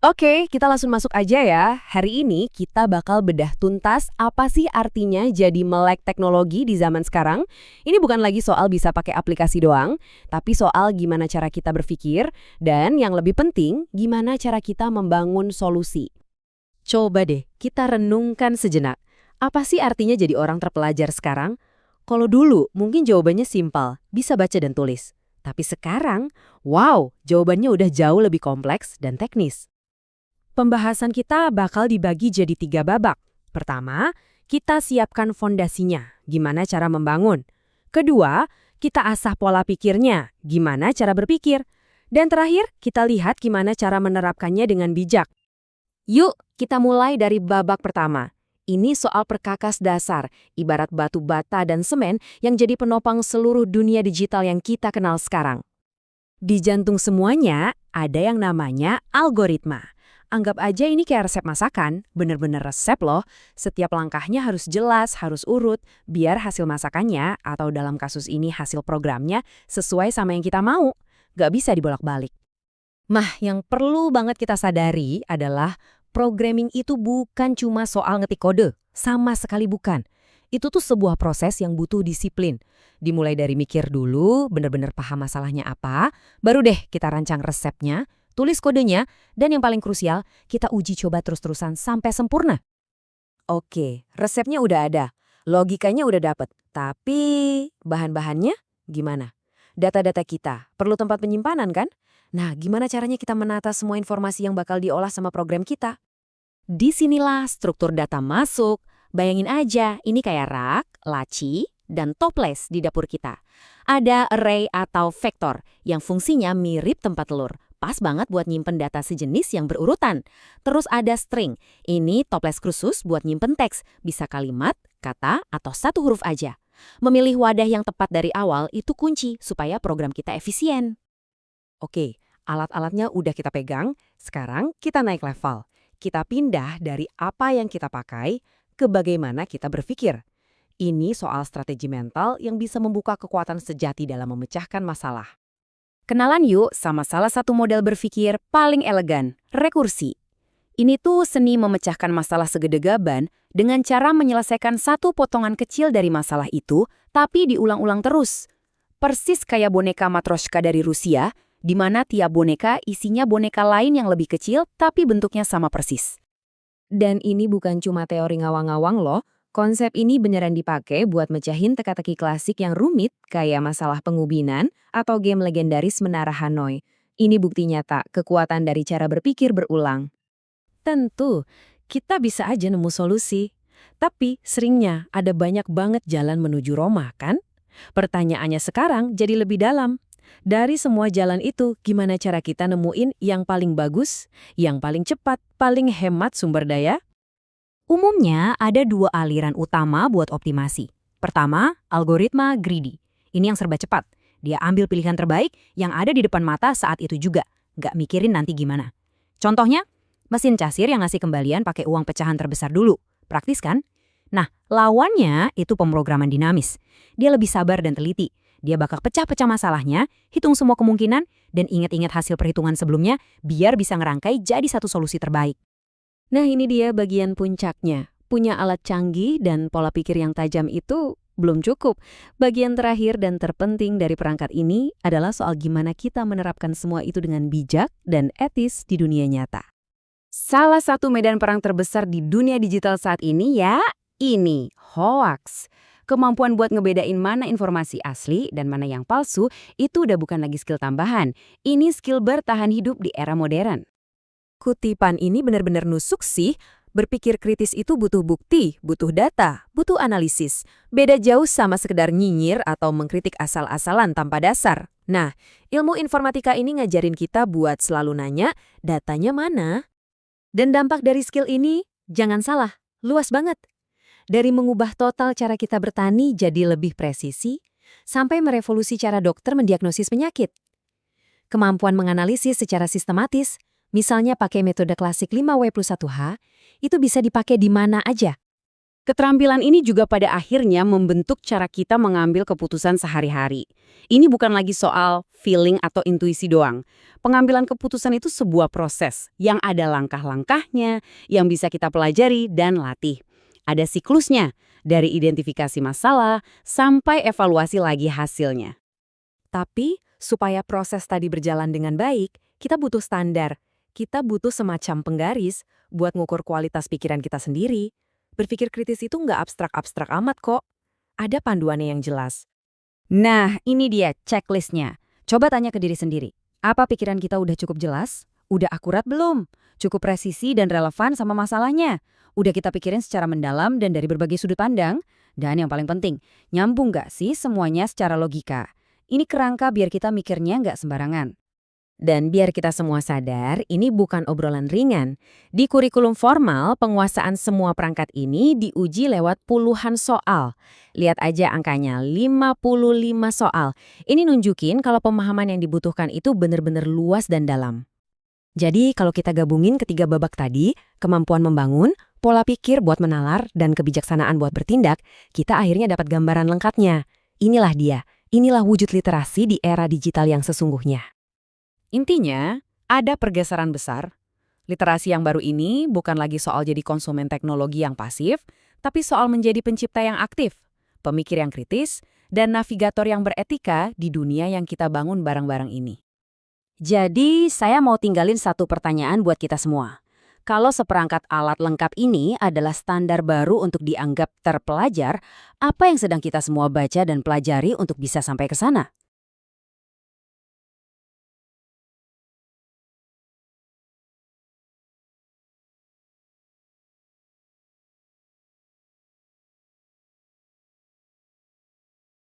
Oke, kita langsung masuk aja ya. Hari ini kita bakal bedah tuntas apa sih artinya jadi melek teknologi di zaman sekarang. Ini bukan lagi soal bisa pakai aplikasi doang, tapi soal gimana cara kita berpikir, dan yang lebih penting, gimana cara kita membangun solusi. Coba deh, kita renungkan sejenak. Apa sih artinya jadi orang terpelajar sekarang? Kalau dulu, mungkin jawabannya simpel, bisa baca dan tulis. Tapi sekarang, wow, jawabannya udah jauh lebih kompleks dan teknis. Pembahasan kita bakal dibagi jadi 3 babak. Pertama, kita siapkan fondasinya, gimana cara membangun. Kedua, kita asah pola pikirnya, gimana cara berpikir. Dan terakhir, kita lihat gimana cara menerapkannya dengan bijak. Yuk, kita mulai dari babak pertama. Ini soal perkakas dasar, ibarat batu bata dan semen yang jadi penopang seluruh dunia digital yang kita kenal sekarang. Di jantung semuanya, ada yang namanya algoritma. Anggap aja ini kayak resep masakan, bener-bener resep loh. Setiap langkahnya harus jelas, harus urut, biar hasil masakannya, atau dalam kasus ini hasil programnya, sesuai sama yang kita mau. Gak bisa dibolak-balik. Yang perlu banget kita sadari adalah programming itu bukan cuma soal ngetik kode, sama sekali bukan. Itu tuh sebuah proses yang butuh disiplin. Dimulai dari mikir dulu, bener-bener paham masalahnya apa, baru deh kita rancang resepnya, tulis kodenya, dan yang paling krusial, kita uji coba terus-terusan sampai sempurna. Oke, resepnya udah ada, logikanya udah dapet, tapi bahan-bahannya gimana? Data-data kita perlu tempat penyimpanan kan? Nah, gimana caranya kita menata semua informasi yang bakal diolah sama program kita? Disinilah struktur data masuk. Bayangin aja, ini kayak rak, laci, dan toples di dapur kita. Ada array atau vektor yang fungsinya mirip tempat telur. Pas banget buat nyimpen data sejenis yang berurutan. Terus ada string. Ini toples khusus buat nyimpen teks. Bisa kalimat, kata, atau satu huruf aja. Memilih wadah yang tepat dari awal itu kunci supaya program kita efisien. Oke, alat-alatnya udah kita pegang. Sekarang kita naik level. Kita pindah dari apa yang kita pakai ke bagaimana kita berpikir. Ini soal strategi mental yang bisa membuka kekuatan sejati dalam memecahkan masalah. Kenalan yuk sama salah satu model berpikir paling elegan, rekursi. Ini tuh seni memecahkan masalah segede gaban dengan cara menyelesaikan satu potongan kecil dari masalah itu, tapi diulang-ulang terus. Persis kayak boneka Matroshka dari Rusia, di mana tiap boneka isinya boneka lain yang lebih kecil tapi bentuknya sama persis. Dan ini bukan cuma teori ngawang-ngawang loh. Konsep ini beneran dipakai buat mecahin teka-teki klasik yang rumit kayak masalah pengubinan atau game legendaris Menara Hanoi. Ini bukti nyata kekuatan dari cara berpikir berulang. Tentu, kita bisa aja nemu solusi. Tapi seringnya ada banyak banget jalan menuju Roma, kan? Pertanyaannya sekarang jadi lebih dalam. Dari semua jalan itu, gimana cara kita nemuin yang paling bagus, yang paling cepat, paling hemat sumber daya? Umumnya ada 2 aliran utama buat optimasi. Pertama, algoritma greedy. Ini yang serba cepat. Dia ambil pilihan terbaik yang ada di depan mata saat itu juga. Nggak mikirin nanti gimana. Contohnya, mesin casir yang ngasih kembalian pakai uang pecahan terbesar dulu. Praktis kan? Nah, lawannya itu pemrograman dinamis. Dia lebih sabar dan teliti. Dia bakal pecah-pecah masalahnya, hitung semua kemungkinan, dan ingat-ingat hasil perhitungan sebelumnya biar bisa ngerangkai jadi satu solusi terbaik. Nah, ini dia bagian puncaknya. Punya alat canggih dan pola pikir yang tajam itu belum cukup. Bagian terakhir dan terpenting dari perangkat ini adalah soal gimana kita menerapkan semua itu dengan bijak dan etis di dunia nyata. Salah satu medan perang terbesar di dunia digital saat ini ini, hoax. Kemampuan buat ngebedain mana informasi asli dan mana yang palsu itu udah bukan lagi skill tambahan. Ini skill bertahan hidup di era modern. Kutipan ini benar-benar nusuk sih. Berpikir kritis itu butuh bukti, butuh data, butuh analisis. Beda jauh sama sekedar nyinyir atau mengkritik asal-asalan tanpa dasar. Nah, ilmu informatika ini ngajarin kita buat selalu nanya, datanya mana? Dan dampak dari skill ini, jangan salah, luas banget. Dari mengubah total cara kita bertani jadi lebih presisi, sampai merevolusi cara dokter mendiagnosis penyakit. Kemampuan menganalisis secara sistematis, misalnya pakai metode klasik 5W+1H, itu bisa dipakai di mana aja. Keterampilan ini juga pada akhirnya membentuk cara kita mengambil keputusan sehari-hari. Ini bukan lagi soal feeling atau intuisi doang. Pengambilan keputusan itu sebuah proses yang ada langkah-langkahnya, yang bisa kita pelajari dan latih. Ada siklusnya, dari identifikasi masalah sampai evaluasi lagi hasilnya. Tapi, supaya proses tadi berjalan dengan baik, kita butuh standar. Kita butuh semacam penggaris buat ngukur kualitas pikiran kita sendiri. Berpikir kritis itu nggak abstrak-abstrak amat kok. Ada panduannya yang jelas. Nah, ini dia checklistnya. Coba tanya ke diri sendiri. Apa pikiran kita udah cukup jelas? Udah akurat belum? Cukup presisi dan relevan sama masalahnya? Udah kita pikirin secara mendalam dan dari berbagai sudut pandang? Dan yang paling penting, nyambung nggak sih semuanya secara logika? Ini kerangka biar kita mikirnya nggak sembarangan. Dan biar kita semua sadar, ini bukan obrolan ringan. Di kurikulum formal, penguasaan semua perangkat ini diuji lewat puluhan soal. Lihat aja angkanya, 55 soal. Ini nunjukin kalau pemahaman yang dibutuhkan itu benar-benar luas dan dalam. Jadi kalau kita gabungin ketiga babak tadi, kemampuan membangun, pola pikir buat menalar, dan kebijaksanaan buat bertindak, kita akhirnya dapat gambaran lengkapnya. Inilah dia, inilah wujud literasi di era digital yang sesungguhnya. Intinya, ada pergeseran besar. Literasi yang baru ini bukan lagi soal jadi konsumen teknologi yang pasif, tapi soal menjadi pencipta yang aktif, pemikir yang kritis, dan navigator yang beretika di dunia yang kita bangun bareng-bareng ini. Jadi, saya mau tinggalin satu pertanyaan buat kita semua. Kalau seperangkat alat lengkap ini adalah standar baru untuk dianggap terpelajar, apa yang sedang kita semua baca dan pelajari untuk bisa sampai ke sana?